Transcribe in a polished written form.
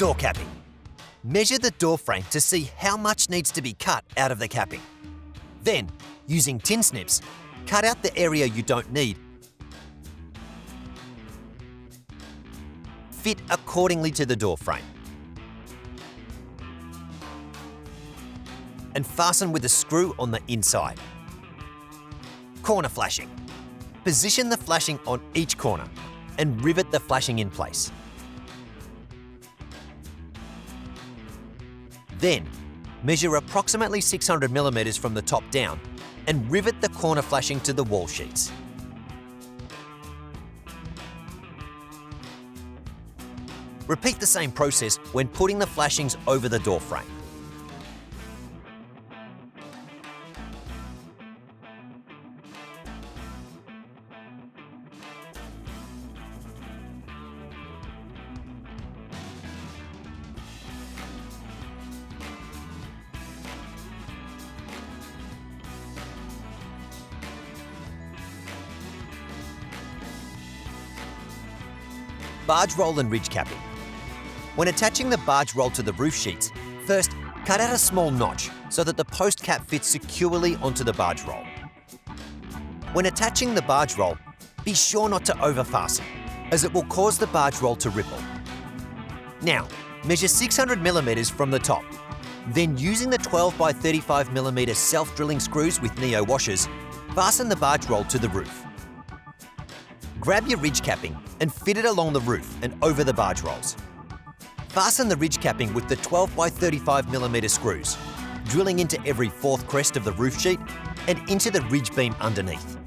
Door capping. Measure the door frame to see how much needs to be cut out of the capping. Then, using tin snips, cut out the area you don't need. Fit accordingly to the door frame. And fasten with a screw on the inside. Corner flashing. Position the flashing on each corner and rivet the flashing in place. Then, measure approximately 600mm from the top down and rivet the corner flashing to the wall sheets. Repeat the same process when putting the flashings over the door frame. Barge roll and ridge capping. When attaching the barge roll to the roof sheets, first cut out a small notch so that the post cap fits securely onto the barge roll. When attaching the barge roll, be sure not to over-fasten, as it will cause the barge roll to ripple. Now, measure 600mm from the top. Then, using the 12x35mm self-drilling screws with Neo washers, fasten the barge roll to the roof. Grab your ridge capping and fit it along the roof and over the barge rolls. Fasten the ridge capping with the 12x35mm screws, drilling into every fourth crest of the roof sheet and into the ridge beam underneath.